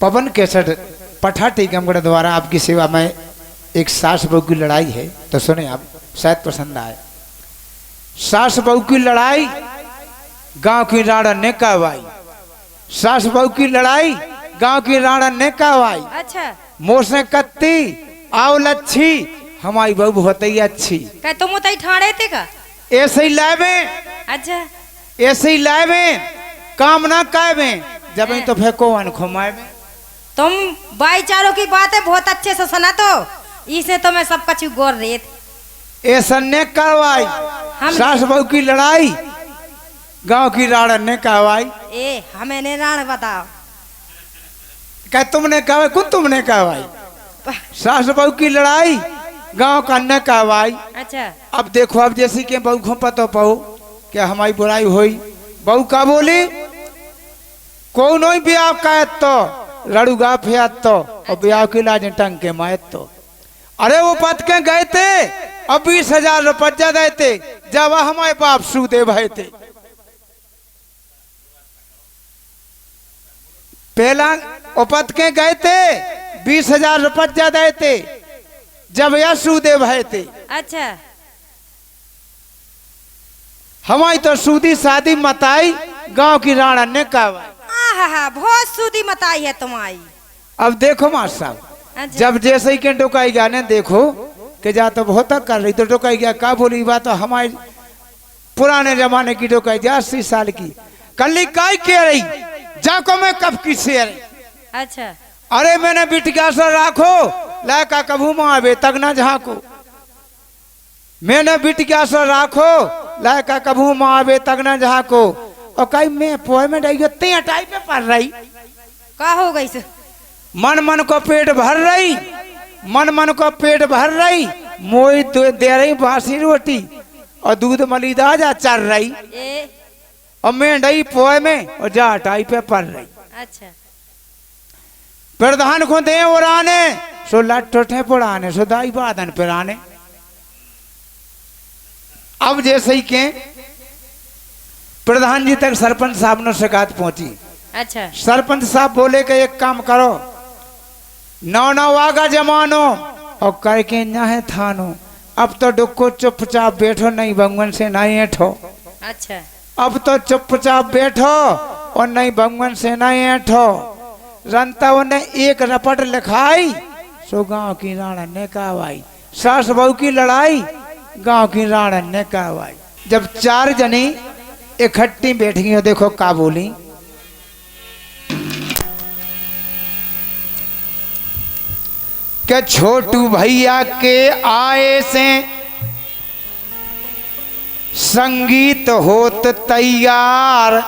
पवन केसर पठा टीकमगढ़ द्वारा आपकी सेवा में एक सास बहू की लड़ाई है, तो सुने आप, शायद पसंद आए। सास बहू की लड़ाई गांव की राणा ने कहवाई, सास बहू की लड़ाई गांव की राणा ने कहवाई। अच्छा, मोसे कत्ती आओ लच्छी, हमारी बहू बहुत ही अच्छी। क्या तुम उतई ठाणे थे का? ऐसे ही लावे, अच्छा, ऐसे ही लावे, काम ना कहवे, जब तो फेंको वन घुमाए में। तुम भाईचारों की बातें बहुत अच्छे से सुना, तो इसे तो मैं सब कछु गौर रही थी। ऐसा ने करवाई, सास बहू की लड़ाई गांव की राणा ने कहवाई। ए हमें ने राण बताओ, क्या तुमने कहवाई? कौन तुमने कहवाई? सास बहू की लड़ाई गांव का ने कहवाई। अच्छा, अब देखो, अब जैसी के बहू घोपा तो पाओ क्या हमारी बुराई हुई? बहू का बोली को नहीं ब्याह का तो लड़ूगा फियात तो, और ब्याह की लाज टंग के मायत तो। अरे वो पद के गए थे, अब 20,000 रुपया देते, जब हमारे बाप सूदे भाई थे। पहला उपत के गए थे, 20,000 रुपया देते, जब यह सूदे भाई थे। अच्छा, हमारी तो सूदी शादी मताई गांव की राणा ने कहा। हाँ, बहुत सूदी मताई है तुम्हारी। अब देखो मास्टर साहब, अच्छा, जब जैसे ही के डोकाई गया ने देखो कि जा तो बहुत कर रही, तो डोकाई गया का बोली बात, तो हमारे पुराने जमाने की डोकाई 80 साल की कल्ली काय कह रही, जाको मैं कब की से रही। अच्छा, अरे मैंने बिटिया से राखो लाका कभू मावे तक न झाको, मैंने बिटिया से राखो लाका कभू मावे तक न झाको। और कई मैं पोए में डाई ते हटाई पे पड़ रही, का हो गई से? मन मन को पेट भर रही, मन मन को पेट भर रही, मोई दे रही बासी रोटी और दूध मलीदा जा चल रही, ए और मैं डई पोए में और जा हटाई पे पड़ रही। अच्छा, प्रधान को दे उड़ाने सो लट्ठे पुराने सो दाई बादन पिराने। अब जैसे ही के प्रधान जी तक सरपंच साहब ने शिकायत पहुंची। अच्छा, सरपंच साहब बोले कि एक काम करो, नौ आगा जमानो और करके है थानो, अब तो डुक्को चुपचाप बैठो, नहीं भगवान से नहीं ऐठो। अच्छा, अब तो चुपचाप बैठो और नहीं भगवान से नहीं ऐठो। रंता ने एक रपट लिखाई सो गांव की राणा ने कहवाई, सास बहू की लड़ाई गांव की राणा ने कहवाई। जब 4 जनी इकट्ठी बैठ गई हो, देखो का बोली, क्या छोटू भैया के आए से संगीत होत तैयार,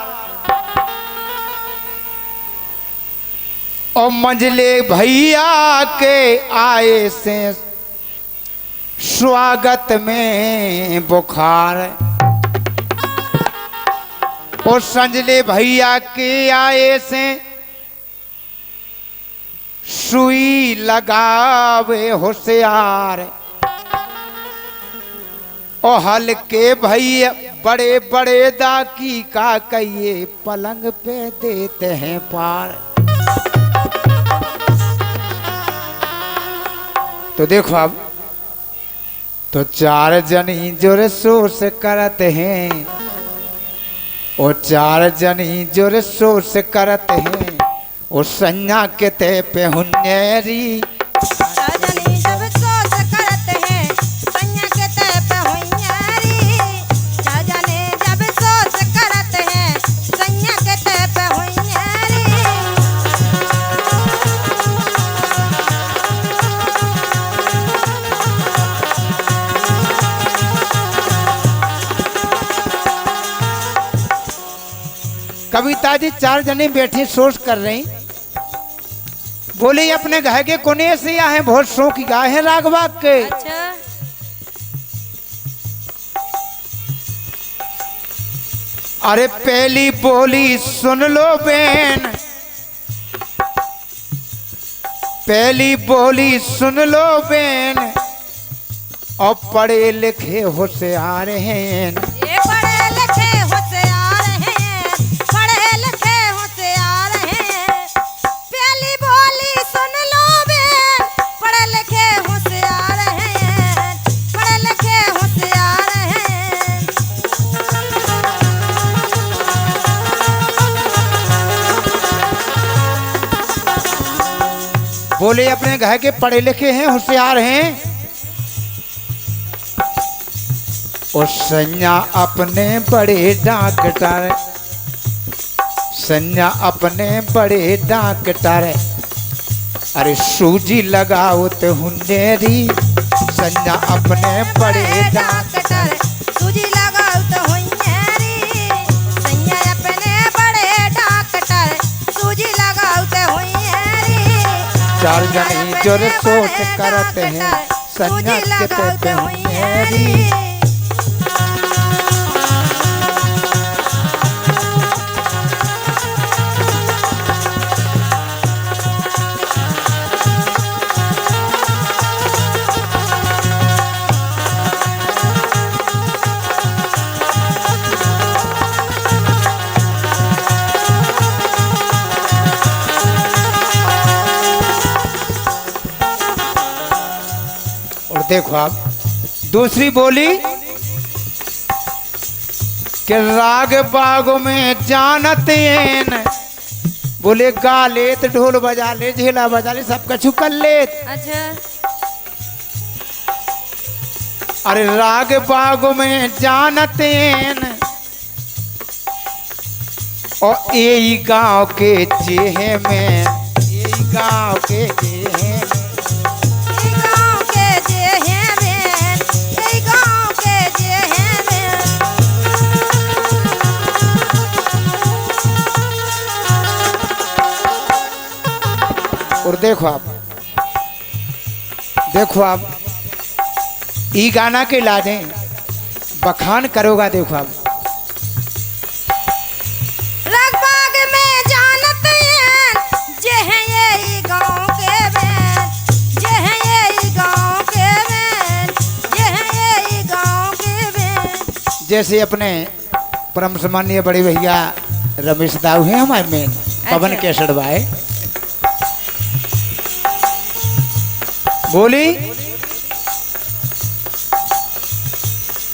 और मंझले भैया के आए से स्वागत में बुखार, और संजले भैया के आए से सुई लगावे होशियार, और हल्के भैया बड़े बड़े दाकी का कहिए पलंग पे देते हैं पार। तो देखो अब तो 4 जनी जोर शोर से करते हैं, और 4 जनी जोर शोर से करते हैं, और संज्ञा के ते पे हुन्नेरी, सजनी जब सोच करते हैं, संज्ञा के ते पे हुन्नेरी, सजनी जब सोच करते हैं, संज्ञा के ते पे हुन्नेरी। कविता जी 4 जने बैठी सोच कर रही, बोले अपने घर के कोने से आए हैं, बहुत शौक की गाय है रागबाग के। अच्छा, अरे पहली बोली सुन लो बेन, पहली बोली सुन लो बेन, और पढ़े लिखे होशियार हैं, ये पढ़े लिखे होशियार हैं, पढ़े लिखे होशियार हैं, पहली बोले अपने घर के पढ़े लिखे हैं, होशियार हैं। और सैया अपने बड़े डॉक्टर, सैया अपने बड़े डॉक्टर, अरे सूजी लगाओ तो हुनेरी। सैया अपने बड़े डॉक्टर सूजी लगाओ तो हुनेरी। सैया अपने बड़े डॉक्टर सूजी लगाओ तो हुनेरी। चार जने जोर सोच करते हैं, सैया के पे हुनेरी। देखो आप दूसरी बोली कि राग बाग में जानते हैं। बोले गा लेत, ढोल बजा ले, झेला बजा ले, सब कछु कर लेत। अच्छा। अरे राग बाग में जानते हैं और यही गांव के चेहे में, यही गांव के चेहे और देखो आप, देखो आप ई गाना के लादे बखान करोगा। देखो आप रगबाग में जानते हैं जे हैं ये गांव के बैन, जे हैं ये गांव के बैन, जे हैं ये गांव के बैन। जैसे अपने परम सम्मानीय बड़े भैया रमेश दाऊ हैं हमारे मेन, पवन केसर भाई। बोली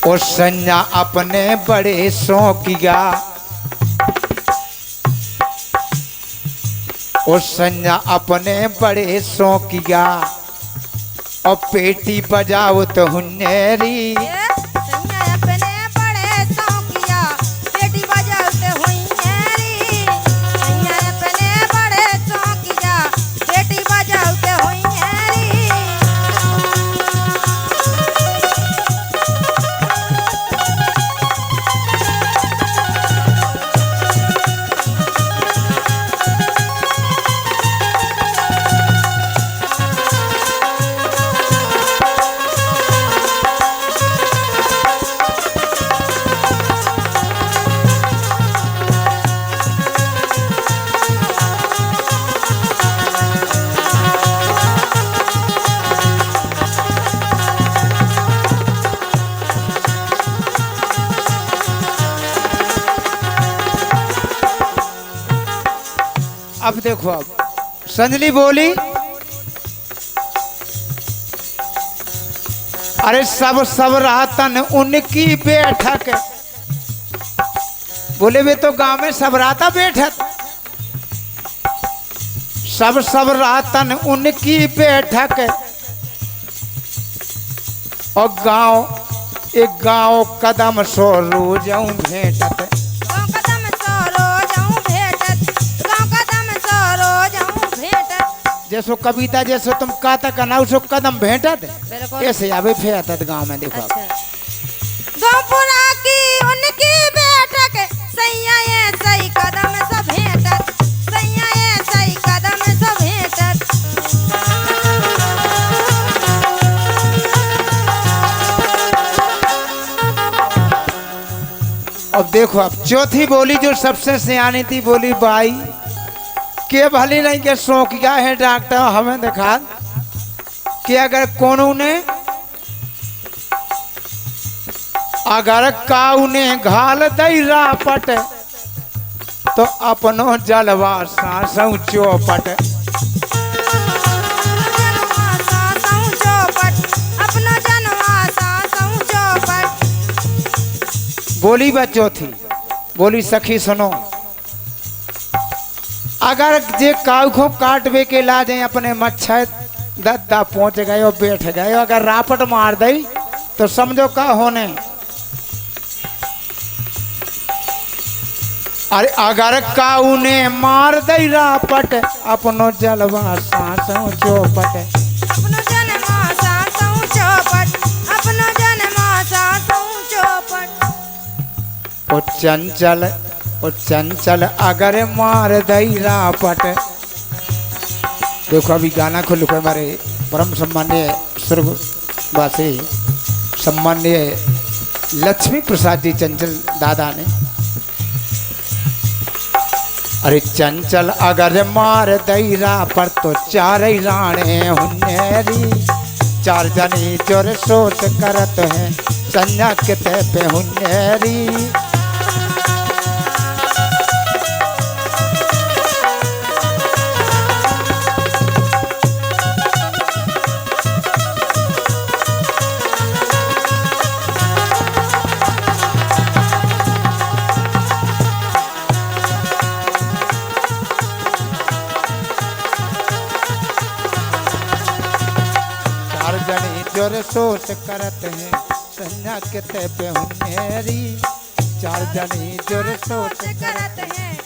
और सैया अपने बड़े शौकिया, और सैया अपने बड़े शौकिया और पेटी बजाओ तो हुनेरी। सैया अपने बड़े शौकिया पेटी बजाओ तो हुनेरी। सैया अपने बड़े शौकिया पेटी बजाओ तो हुनेरी। अब देखो अब संजली बोली अरे सब रातन उनकी बैठक। बोले वे तो गांव में सब राता बैठक, सब रातन उनकी बैठक। और एक गांव कदम सो रोजऊ भेंटत। जैसो कविता जैसो तुम काता कनाउ सो कदम भेंटत, ऐसे आवे फेरत गांव में। देखो अच्छा। गौपुरा की उनकी बैठक, सैया ये सही कदम से भेंटत, सैया ये सही कदम से भेंटत। अब देखो अब चौथी बोली जो सबसे सियानी थी, बोली बाई के भली नहीं के शौकिया है डॉक्टर हमें दिखा कि अगर कोनो ने अगर काऊ ने घाल दई रापट तो अपनो जलवा सासू चौपट। बोली बा चौथी बोली सखी सुनो अगर जे काऊ को काटवे के ला जाए अपने मच्छर दद्दा पहुंच गए और बैठ गए, अगर रापट मार दई तो समझो का होने। अरे अगर काऊ ने मार दई रापट अपनो जलवा सांसों चौपट। अपनो जन्म सांसों चौपट, अपनो जन्म सांसों चौपट। ओ चंचल अगर मार दई रापट। देखो अभी गाना को लिखो हमारे परम सम्मान्य स्वर्गवासी सम्मान्य लक्ष्मी प्रसाद जी चंचल दादा ने। अरे चंचल अगर मार दई रापट तो चार राणे हुन्नेरी। चार जनी जोर सोच करत है संज्ञा के ते पे हुन्नेरी। जोर सोच करत है संज्ञा के ते पे हुन्नेरी। चार जनी जोर सोच करत है